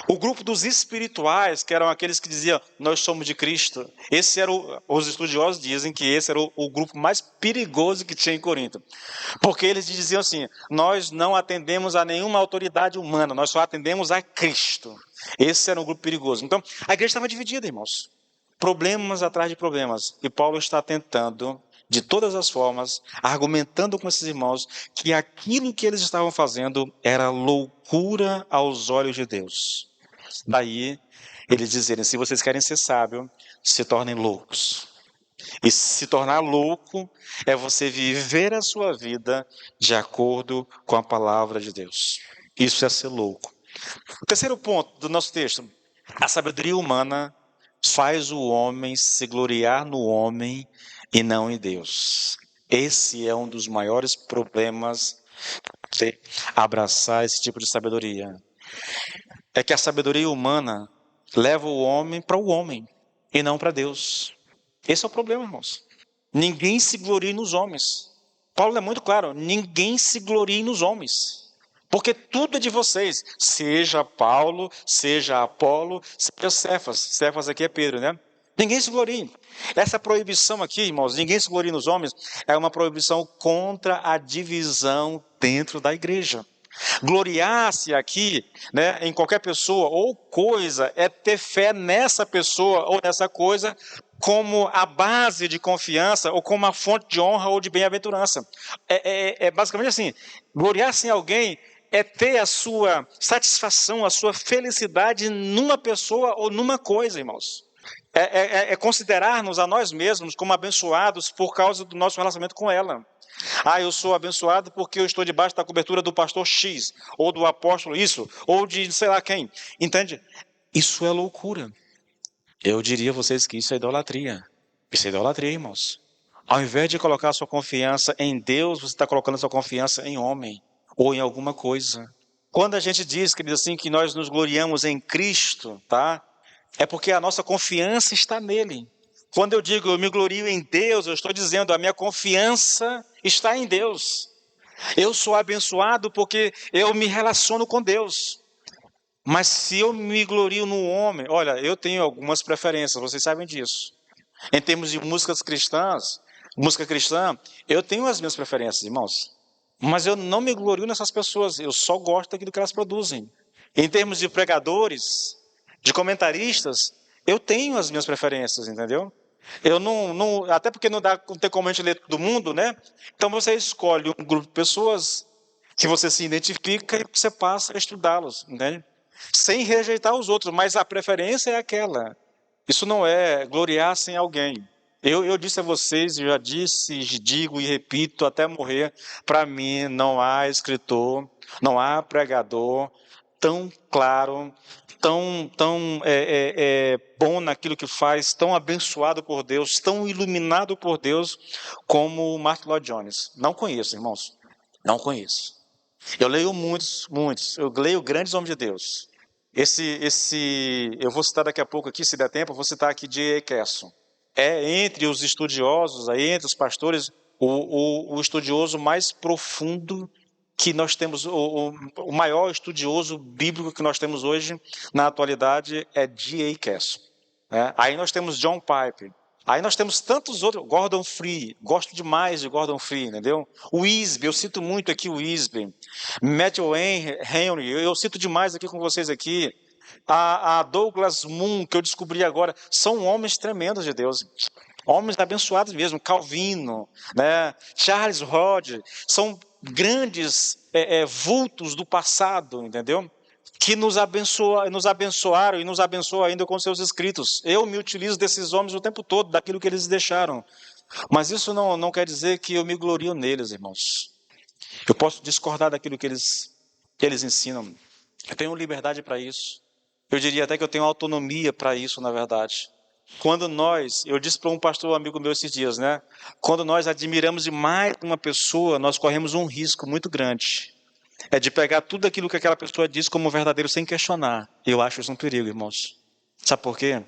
o grupo dos espirituais, que eram aqueles que diziam, nós somos de Cristo. Esse era os estudiosos dizem que esse era o grupo mais perigoso que tinha em Corinto. Porque eles diziam assim, nós não atendemos a nenhuma autoridade humana, nós só atendemos a Cristo. Esse era um grupo perigoso. Então, a igreja estava dividida, irmãos. Problemas atrás de problemas. E Paulo está tentando, de todas as formas, argumentando com esses irmãos, que aquilo que eles estavam fazendo era loucura aos olhos de Deus. Daí, eles dizerem, se vocês querem ser sábios, se tornem loucos. E se tornar louco é você viver a sua vida de acordo com a palavra de Deus. Isso é ser louco. O terceiro ponto do nosso texto. A sabedoria humana faz o homem se gloriar no homem e não em Deus. Esse é um dos maiores problemas de abraçar esse tipo de sabedoria. É que a sabedoria humana leva o homem para o homem e não para Deus. Esse é o problema, irmãos. Ninguém se glorie nos homens. Paulo é muito claro, ninguém se glorie nos homens. Porque tudo é de vocês, seja Paulo, seja Apolo, seja Cefas. Cefas aqui é Pedro, né? Ninguém se glorie. Essa proibição aqui, irmãos, ninguém se glorie nos homens, é uma proibição contra a divisão dentro da igreja. Gloriar-se aqui, né, em qualquer pessoa ou coisa, é ter fé nessa pessoa ou nessa coisa como a base de confiança ou como a fonte de honra ou de bem-aventurança. É basicamente assim, gloriar-se em alguém é ter a sua satisfação, a sua felicidade numa pessoa ou numa coisa, irmãos. É considerar-nos a nós mesmos como abençoados por causa do nosso relacionamento com ela. Eu sou abençoado porque eu estou debaixo da cobertura do pastor X, ou do apóstolo isso, ou de sei lá quem. Entende? Isso é loucura. Eu diria a vocês que isso é idolatria. Isso é idolatria, irmãos. Ao invés de colocar a sua confiança em Deus, você está colocando a sua confiança em homem, ou em alguma coisa. Quando a gente diz, querido, assim, que nós nos gloriamos em Cristo, tá? É porque a nossa confiança está nele. Quando eu digo eu me glorio em Deus, eu estou dizendo a minha confiança está em Deus. Eu sou abençoado porque eu me relaciono com Deus. Mas se eu me glorio no homem, olha, eu tenho algumas preferências, vocês sabem disso. Em termos de músicas cristãs, música cristã, eu tenho as minhas preferências, irmãos. Mas eu não me glorio nessas pessoas, eu só gosto daquilo que elas produzem. Em termos de pregadores, de comentaristas, eu tenho as minhas preferências, entendeu? Eu não, até porque não tem como a gente ler todo mundo, né? Então você escolhe um grupo de pessoas que você se identifica e você passa a estudá-los, entende? Sem rejeitar os outros, mas a preferência é aquela. Isso não é gloriar-se em alguém. Eu disse a vocês, já disse, digo e repito até morrer, para mim não há escritor, não há pregador tão claro, tão bom naquilo que faz, tão abençoado por Deus, tão iluminado por Deus, como o Martyn Lloyd-Jones. Não conheço, irmãos. Não conheço. Eu leio muitos. Eu leio grandes homens de Deus. Eu vou citar daqui a pouco aqui, se der tempo, eu vou citar aqui J.A. Carson. É entre os estudiosos, aí, entre os pastores, o estudioso mais profundo que nós temos, o maior estudioso bíblico que nós temos hoje, na atualidade, é J.A. Carson. Aí nós temos John Piper. Aí nós temos tantos outros, Gordon Free, gosto demais de Gordon Free, entendeu? O Wisby, eu cito muito aqui o Wisby. Matthew Henry, eu cito demais aqui com vocês aqui. A Douglas Moon, que eu descobri agora, são homens tremendos de Deus. Homens abençoados mesmo, Calvino, né? Charles Hodge, são grandes vultos do passado, entendeu? Que nos abençoaram e nos abençoam ainda com seus escritos. Eu me utilizo desses homens o tempo todo, daquilo que eles deixaram. Mas isso não quer dizer que eu me glorio neles, irmãos. Eu posso discordar daquilo que eles ensinam. Eu tenho liberdade para isso. Eu diria até que eu tenho autonomia para isso, na verdade. Eu disse para um pastor amigo meu esses dias, né? Quando nós admiramos demais uma pessoa, nós corremos um risco muito grande. É de pegar tudo aquilo que aquela pessoa diz como verdadeiro sem questionar. Eu acho isso um perigo, irmãos. Sabe por quê?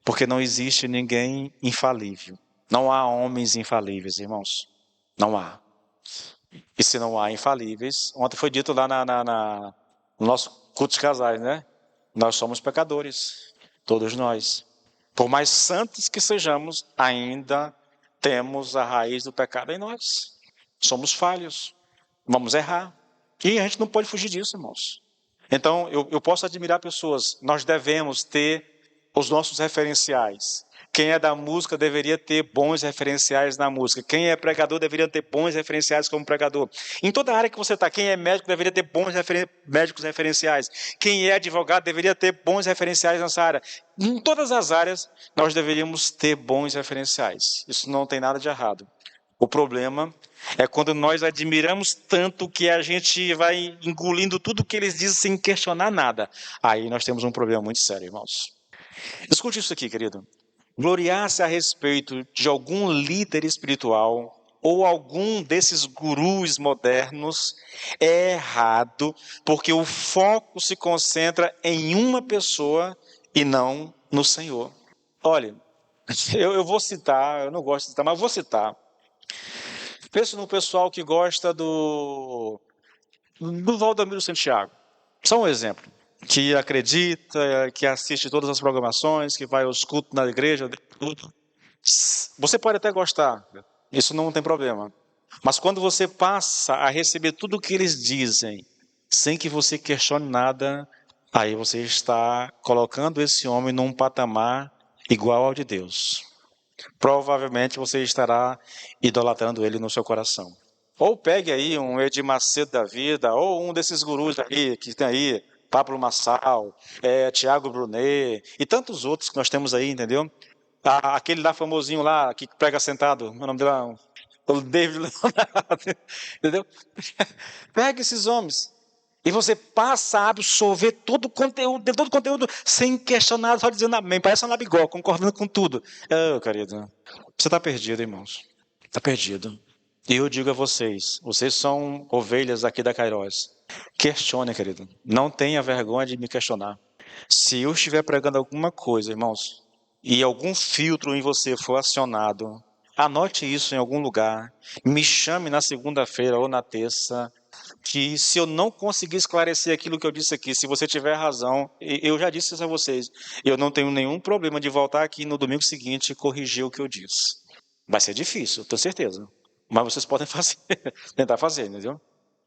Porque não existe ninguém infalível. Não há homens infalíveis, irmãos. Não há. E se não há infalíveis, ontem foi dito lá no nosso culto de casais, né? Nós somos pecadores, todos nós. Por mais santos que sejamos, ainda temos a raiz do pecado em nós. Somos falhos, vamos errar. E a gente não pode fugir disso, irmãos. Então, eu posso admirar pessoas, nós devemos ter os nossos referenciais. Quem é da música deveria ter bons referenciais na música. Quem é pregador deveria ter bons referenciais como pregador. Em toda área que você está, quem é médico deveria ter bons médicos referenciais. Quem é advogado deveria ter bons referenciais nessa área. Em todas as áreas, nós deveríamos ter bons referenciais. Isso não tem nada de errado. O problema é quando nós admiramos tanto que a gente vai engolindo tudo que eles dizem sem questionar nada. Aí nós temos um problema muito sério, irmãos. Escute isso aqui, querido. Gloriar-se a respeito de algum líder espiritual ou algum desses gurus modernos é errado, porque o foco se concentra em uma pessoa e não no Senhor. Olha, eu vou citar, eu não gosto de citar, mas vou citar. Penso no pessoal que gosta do Valdomiro Santiago. Só um exemplo. Que acredita, que assiste todas as programações, que vai aos cultos na igreja, tudo. Você pode até gostar, isso não tem problema. Mas quando você passa a receber tudo o que eles dizem, sem que você questione nada, aí você está colocando esse homem num patamar igual ao de Deus. Provavelmente você estará idolatrando ele no seu coração. Ou pegue aí um Edir Macedo da vida, ou um desses gurus aí, que tem aí, Pablo Marçal, Tiago Brunet, e tantos outros que nós temos aí, entendeu? Aquele lá famosinho lá, que prega sentado, meu nome dele lá, o David Leonardo, entendeu? Pega esses homens, e você passa a absorver todo o conteúdo, sem questionar, só dizendo amém, parece um labigó, concordando com tudo. Querido, você está perdido, irmãos, está perdido. E eu digo a vocês, vocês são ovelhas aqui da Kairos. Questione, querido. Não tenha vergonha de me questionar. Se eu estiver pregando alguma coisa, irmãos, e algum filtro em você for acionado, anote isso em algum lugar. Me chame na segunda-feira ou na terça, que se eu não conseguir esclarecer aquilo que eu disse aqui, se você tiver razão, eu já disse isso a vocês, eu não tenho nenhum problema de voltar aqui no domingo seguinte e corrigir o que eu disse. Vai ser difícil, tenho certeza. Mas vocês podem fazer, tentar fazer, entendeu?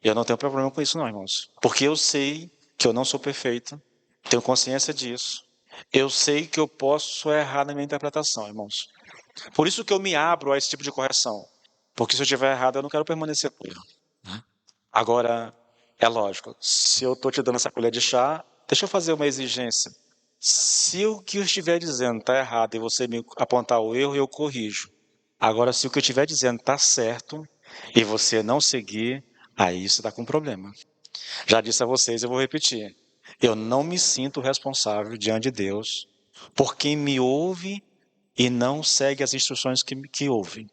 Eu não tenho problema com isso não, irmãos. Porque eu sei que eu não sou perfeito, tenho consciência disso. Eu sei que eu posso errar na minha interpretação, irmãos. Por isso que eu me abro a esse tipo de correção. Porque se eu estiver errado, eu não quero permanecer no erro. Agora, é lógico, se eu estou te dando essa colher de chá, deixa eu fazer uma exigência. Se o que eu estiver dizendo está errado e você me apontar o erro, eu corrijo. Agora, se o que eu estiver dizendo está certo e você não seguir, aí você está com problema. Já disse a vocês, eu vou repetir. Eu não me sinto responsável diante de Deus por quem me ouve e não segue as instruções que ouve.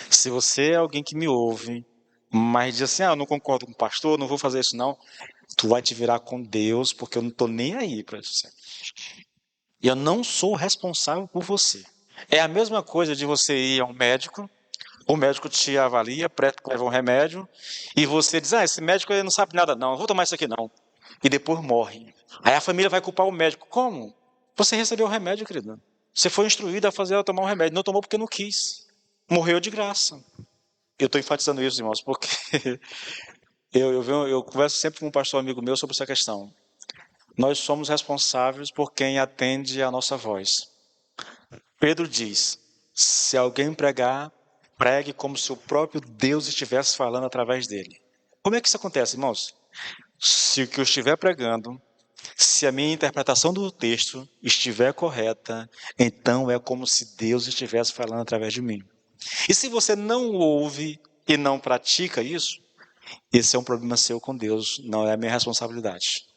Se você é alguém que me ouve, mas diz assim, eu não concordo com o pastor, não vou fazer isso não, tu vai te virar com Deus, porque eu não estou nem aí para isso. Eu não sou responsável por você. É a mesma coisa de você ir a um médico, o médico te avalia, leva um remédio, e você diz, esse médico não sabe nada não, não vou tomar isso aqui não. E depois morre. Aí a família vai culpar o médico. Como? Você recebeu o remédio, querido. Você foi instruído a fazer ela tomar um remédio. Não tomou porque não quis. Morreu de graça. Eu estou enfatizando isso, irmãos, porque eu converso sempre com um pastor amigo meu sobre essa questão. Nós somos responsáveis por quem atende a nossa voz. Pedro diz, se alguém pregar, pregue como se o próprio Deus estivesse falando através dele. Como é que isso acontece, irmãos? Se o que eu estiver pregando, se a minha interpretação do texto estiver correta, então é como se Deus estivesse falando através de mim. E se você não ouve e não pratica isso, esse é um problema seu com Deus, não é a minha responsabilidade.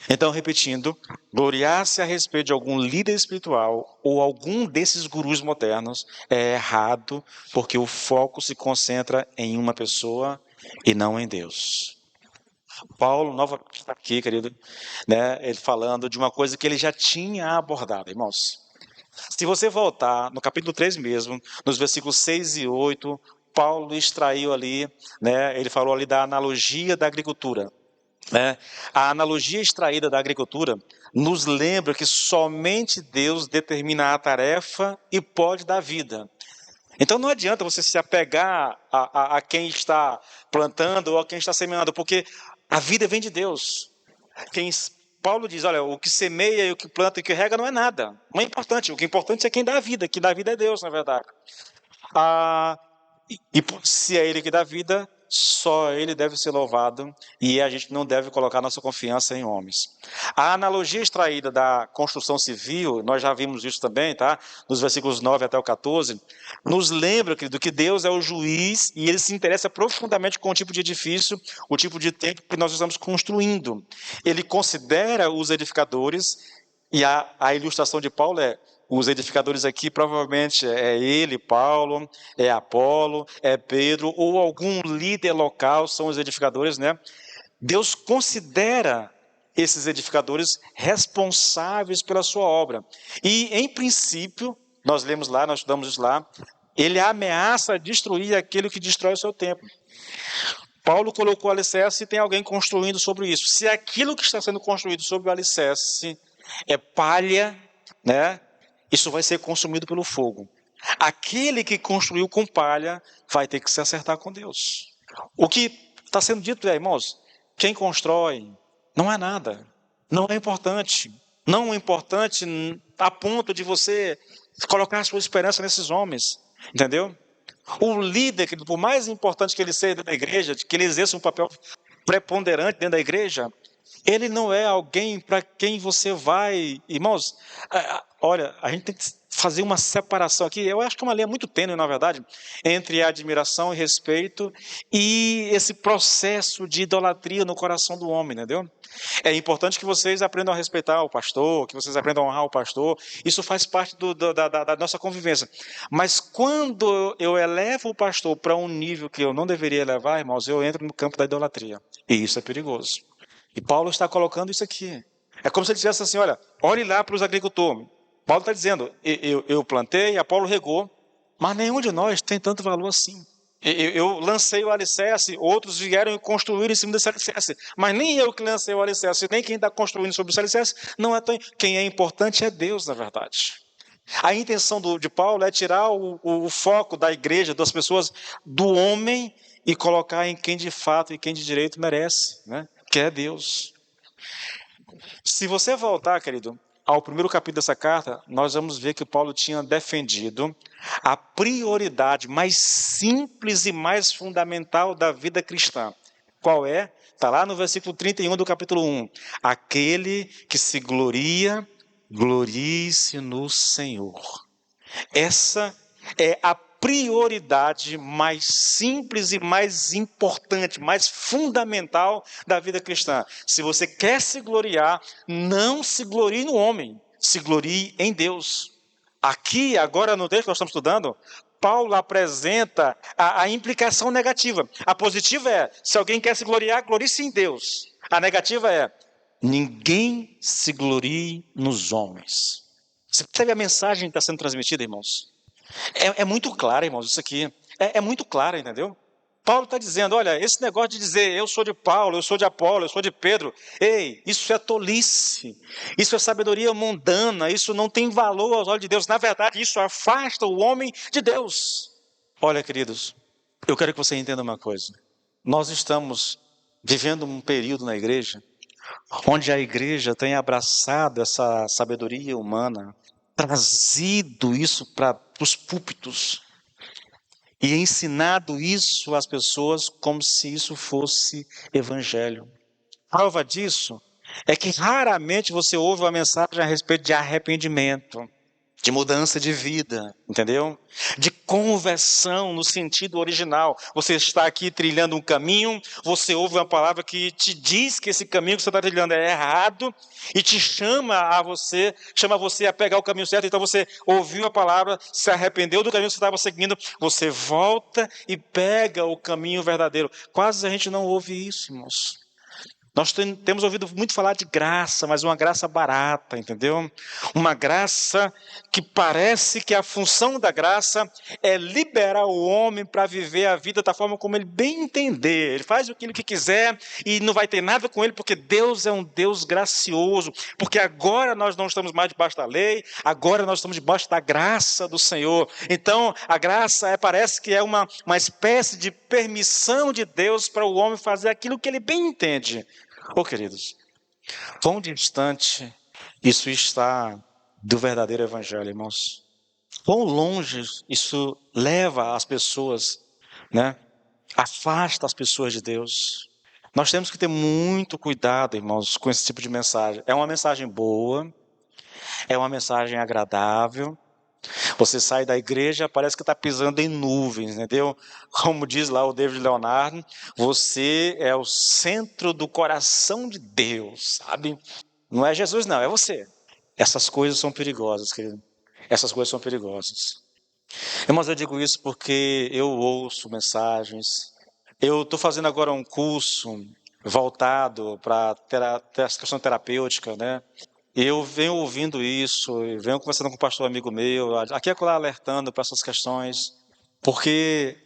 Então, repetindo, gloriar-se a respeito de algum líder espiritual ou algum desses gurus modernos é errado, porque o foco se concentra em uma pessoa e não em Deus. Paulo, novamente está aqui, querido, né, ele falando de uma coisa que ele já tinha abordado, irmãos. Se você voltar no capítulo 3 mesmo, nos versículos 6 e 8, Paulo extraiu ali, né? Ele falou ali da analogia da agricultura. Né? A analogia extraída da agricultura nos lembra que somente Deus determina a tarefa e pode dar vida. Então não adianta você se apegar a quem está plantando ou a quem está semeando, porque a vida vem de Deus. Paulo diz, olha, o que semeia e o que planta e o que rega não é nada. Não é importante. O que é importante é quem dá a vida. Quem dá a vida é Deus, na verdade. E se é Ele que dá vida, só Ele deve ser louvado e a gente não deve colocar nossa confiança em homens. A analogia extraída da construção civil, nós já vimos isso também, tá? Nos versículos 9 até o 14, nos lembra, querido, que Deus é o juiz e Ele se interessa profundamente com o tipo de edifício, o tipo de templo que nós estamos construindo. Ele considera os edificadores e a ilustração de Paulo é: os edificadores aqui provavelmente é ele, Paulo, é Apolo, é Pedro, ou algum líder local são os edificadores, né? Deus considera esses edificadores responsáveis pela sua obra. E, em princípio, nós lemos lá, nós estudamos isso lá, ele ameaça destruir aquele que destrói o seu templo. Paulo colocou o alicerce e tem alguém construindo sobre isso. Se aquilo que está sendo construído sobre o alicerce é palha, né? Isso vai ser consumido pelo fogo. Aquele que construiu com palha vai ter que se acertar com Deus. O que está sendo dito é, irmãos, quem constrói não é nada, não é importante. Não é importante a ponto de você colocar a sua esperança nesses homens, entendeu? O líder, por mais importante que ele seja dentro da igreja, que ele exerça um papel preponderante dentro da igreja, ele não é alguém para quem você vai... Irmãos, olha, a gente tem que fazer uma separação aqui, eu acho que é uma linha muito tênue, na verdade, entre admiração e respeito e esse processo de idolatria no coração do homem, entendeu? É importante que vocês aprendam a respeitar o pastor, que vocês aprendam a honrar o pastor, isso faz parte da nossa convivência. Mas quando eu elevo o pastor para um nível que eu não deveria elevar, irmãos, eu entro no campo da idolatria, e isso é perigoso. E Paulo está colocando isso aqui. É como se ele dissesse assim, olha, olhe lá para os agricultores. Paulo está dizendo, eu plantei, Apolo regou, mas nenhum de nós tem tanto valor assim. Eu lancei o alicerce, outros vieram e construíram em cima desse alicerce, mas nem eu que lancei o alicerce, nem quem está construindo sobre esse alicerce, não é tão... Quem é importante é Deus, na verdade. A intenção de Paulo é tirar o foco da igreja, das pessoas, do homem, e colocar em quem de fato e quem de direito merece, né? Que é Deus. Se você voltar, querido, ao primeiro capítulo dessa carta, nós vamos ver que Paulo tinha defendido a prioridade mais simples e mais fundamental da vida cristã. Qual é? Está lá no versículo 31 do capítulo 1. Aquele que se gloria, glorie-se no Senhor. Essa é a prioridade mais simples e mais importante, mais fundamental da vida cristã. Se você quer se gloriar, não se glorie no homem, se glorie em Deus. Aqui, agora no texto que nós estamos estudando, Paulo apresenta a implicação negativa. A positiva é, se alguém quer se gloriar, glorie-se em Deus. A negativa é, ninguém se glorie nos homens. Você percebe a mensagem que está sendo transmitida, irmãos? É muito clara, irmãos, isso aqui. É muito clara, entendeu? Paulo está dizendo, olha, esse negócio de dizer eu sou de Paulo, eu sou de Apolo, eu sou de Pedro, ei, isso é tolice, isso é sabedoria mundana, isso não tem valor aos olhos de Deus. Na verdade, isso afasta o homem de Deus. Olha, queridos, eu quero que você entenda uma coisa. Nós estamos vivendo um período na igreja onde a igreja tem abraçado essa sabedoria humana, trazido isso para os púlpitos e ensinado isso às pessoas como se isso fosse evangelho. Prova disso é que raramente você ouve uma mensagem a respeito de arrependimento, de mudança de vida, entendeu? De conversão no sentido original. Você está aqui trilhando um caminho, você ouve uma palavra que te diz que esse caminho que você está trilhando é errado e te chama você a pegar o caminho certo. Então você ouviu a palavra, se arrependeu do caminho que você estava seguindo, você volta e pega o caminho verdadeiro. Quase a gente não ouve isso, irmãos. Nós temos ouvido muito falar de graça, mas uma graça barata, entendeu? Uma graça que parece que a função da graça é liberar o homem para viver a vida da forma como ele bem entender. Ele faz aquilo que quiser e não vai ter nada com ele, porque Deus é um Deus gracioso. Porque agora nós não estamos mais debaixo da lei, agora nós estamos debaixo da graça do Senhor. Então, a graça parece que é uma espécie de permissão de Deus para o homem fazer aquilo que ele bem entende. Queridos, quão distante isso está do verdadeiro evangelho, irmãos. Quão longe isso leva as pessoas, né? Afasta as pessoas de Deus. Nós temos que ter muito cuidado, irmãos, com esse tipo de mensagem. É uma mensagem boa, é uma mensagem agradável. Você sai da igreja, parece que está pisando em nuvens, entendeu? Como diz lá o David Leonardo, você é o centro do coração de Deus, sabe? Não é Jesus, não, é você. Essas coisas são perigosas, querido. Essas coisas são perigosas. Irmãos, eu digo isso porque eu ouço mensagens. Eu estou fazendo agora um curso voltado para essa questão terapêutica, né? Eu venho ouvindo isso, venho conversando com um pastor amigo meu, aqui e acolá alertando para essas questões, porque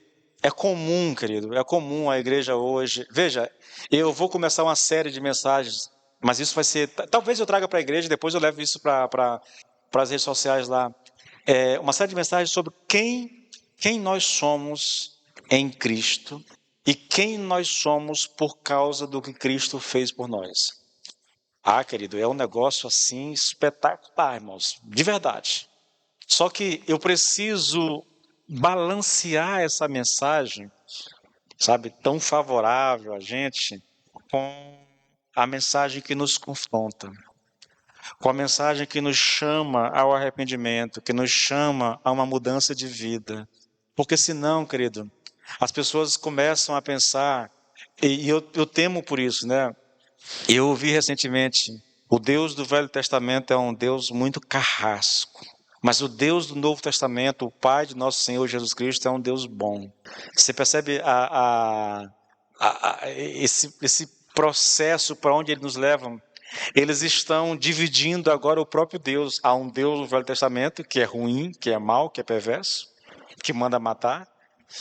é comum, querido, é comum a igreja hoje. Veja, eu vou começar uma série de mensagens, mas isso vai ser, talvez eu traga para a igreja, depois eu levo isso para as redes sociais lá. Uma série de mensagens sobre quem nós somos em Cristo e quem nós somos por causa do que Cristo fez por nós. Querido, é um negócio assim espetacular, irmãos, de verdade. Só que eu preciso balancear essa mensagem, sabe, tão favorável a gente, com a mensagem que nos confronta, com a mensagem que nos chama ao arrependimento, que nos chama a uma mudança de vida. Porque senão, querido, as pessoas começam a pensar, e eu temo por isso, né? Eu ouvi recentemente, o Deus do Velho Testamento é um Deus muito carrasco, mas o Deus do Novo Testamento, o Pai de nosso Senhor Jesus Cristo, é um Deus bom. Você percebe esse processo para onde ele nos leva? Eles estão dividindo agora o próprio Deus. Há um Deus do Velho Testamento que é ruim, que é mau, que é perverso, que manda matar,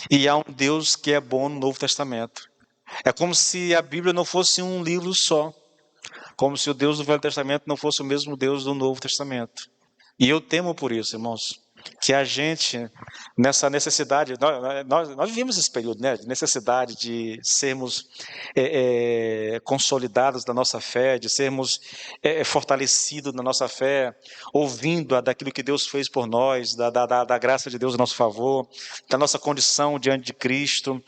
e há um Deus que é bom no Novo Testamento. É como se a Bíblia não fosse um livro só. Como se o Deus do Velho Testamento não fosse o mesmo Deus do Novo Testamento. E eu temo por isso, irmãos, que a gente, nessa necessidade, nós vivemos esse período, né, de necessidade de sermos consolidados na nossa fé, de sermos fortalecidos na nossa fé, ouvindo daquilo que Deus fez por nós, da graça de Deus a nosso favor, da nossa condição diante de Cristo.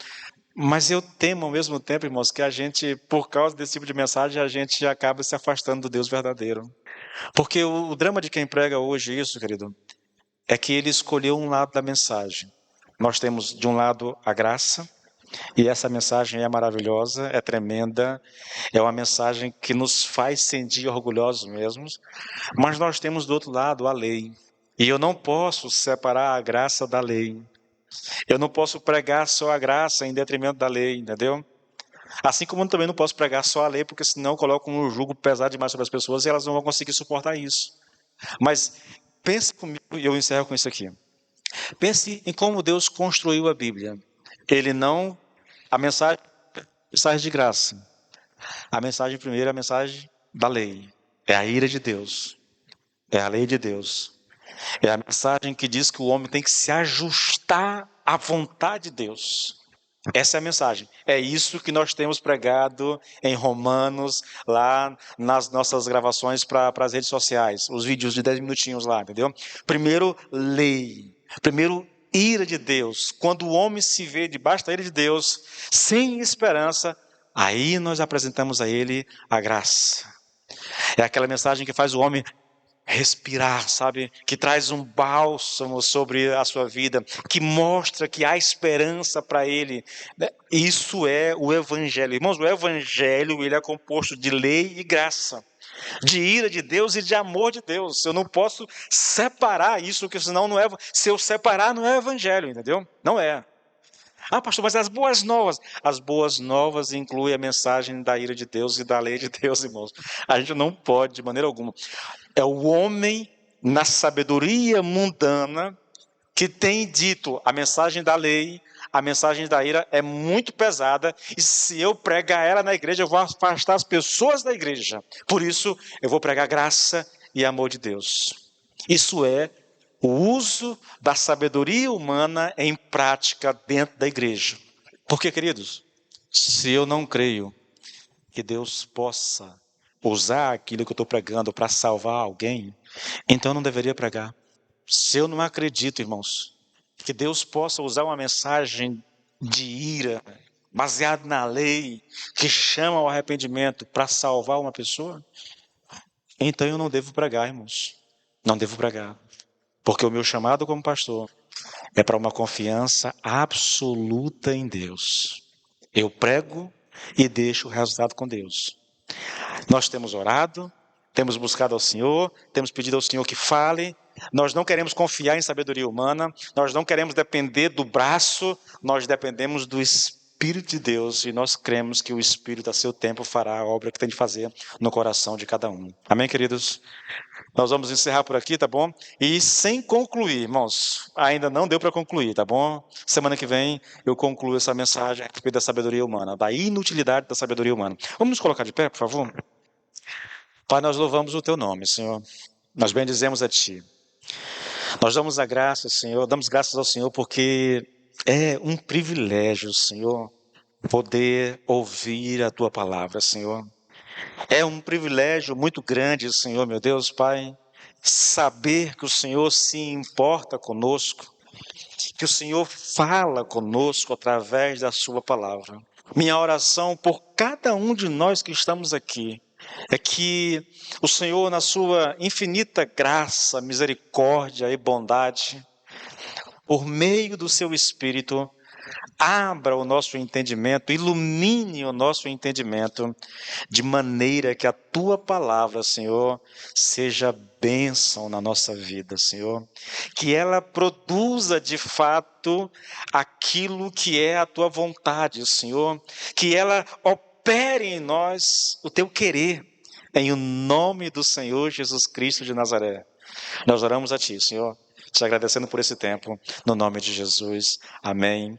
Mas eu temo ao mesmo tempo, irmãos, que a gente, por causa desse tipo de mensagem, a gente acaba se afastando do Deus verdadeiro. Porque o drama de quem prega hoje isso, querido, é que ele escolheu um lado da mensagem. Nós temos, de um lado, a graça, e essa mensagem é maravilhosa, é tremenda, é uma mensagem que nos faz sentir orgulhosos mesmos, mas nós temos, do outro lado, a lei. E eu não posso separar a graça da lei. Eu não posso pregar só a graça em detrimento da lei, entendeu? Assim como eu também não posso pregar só a lei, porque senão eu coloco um jugo pesado demais sobre as pessoas e elas não vão conseguir suportar isso. Mas pense comigo, e eu encerro com isso aqui. Pense em como Deus construiu a Bíblia. A mensagem de graça. A mensagem primeira é a mensagem da lei. É a ira de Deus. É a lei de Deus. É a mensagem que diz que o homem tem que se ajustar à vontade de Deus. Essa é a mensagem. É isso que nós temos pregado em Romanos, lá nas nossas gravações para as redes sociais. Os vídeos de 10 minutinhos lá, entendeu? Primeiro, lei. Primeiro, ira de Deus. Quando o homem se vê debaixo da ira de Deus, sem esperança, aí nós apresentamos a ele a graça. É aquela mensagem que faz o homem respirar, sabe? Que traz um bálsamo sobre a sua vida, que mostra que há esperança para ele. Isso é o Evangelho. Irmãos, o Evangelho ele é composto de lei e graça, de ira de Deus e de amor de Deus. Eu não posso separar isso, porque senão não é. Se eu separar, não é Evangelho, entendeu? Não é. Ah, pastor, mas as boas novas. As boas novas incluem a mensagem da ira de Deus e da lei de Deus, irmãos. A gente não pode, de maneira alguma. É o homem, na sabedoria mundana, que tem dito a mensagem da lei, a mensagem da ira é muito pesada, e se eu pregar ela na igreja, eu vou afastar as pessoas da igreja. Por isso, eu vou pregar graça e amor de Deus. Isso é o uso da sabedoria humana em prática dentro da igreja. Porque, queridos, se eu não creio que Deus possa usar aquilo que eu estou pregando para salvar alguém, então eu não deveria pregar. Se eu não acredito, irmãos, que Deus possa usar uma mensagem de ira, baseada na lei, que chama ao arrependimento para salvar uma pessoa, então eu não devo pregar, irmãos. Não devo pregar. Porque o meu chamado como pastor é para uma confiança absoluta em Deus. Eu prego e deixo o resultado com Deus. Nós temos orado, temos buscado ao Senhor, temos pedido ao Senhor que fale. Nós não queremos confiar em sabedoria humana, nós não queremos depender do braço, nós dependemos do Espírito de Deus e nós cremos que o Espírito a seu tempo fará a obra que tem de fazer no coração de cada um. Amém, queridos? Nós vamos encerrar por aqui, tá bom? E sem concluir, irmãos, ainda não deu para concluir, tá bom? Semana que vem eu concluo essa mensagem a respeito da sabedoria humana, da inutilidade da sabedoria humana. Vamos nos colocar de pé, por favor? Pai, nós louvamos o teu nome, Senhor. Nós bendizemos a ti. Nós damos a graça, Senhor, damos graças ao Senhor porque é um privilégio, Senhor, poder ouvir a tua palavra, Senhor. É um privilégio muito grande, Senhor, meu Deus, Pai, saber que o Senhor se importa conosco, que o Senhor fala conosco através da sua palavra. Minha oração por cada um de nós que estamos aqui é que o Senhor, na sua infinita graça, misericórdia e bondade, por meio do seu Espírito, abra o nosso entendimento, ilumine o nosso entendimento, de maneira que a tua palavra, Senhor, seja bênção na nossa vida, Senhor. Que ela produza de fato aquilo que é a tua vontade, Senhor. Que ela opere em nós o teu querer, em o nome do Senhor Jesus Cristo de Nazaré. Nós oramos a ti, Senhor, te agradecendo por esse tempo, no nome de Jesus. Amém.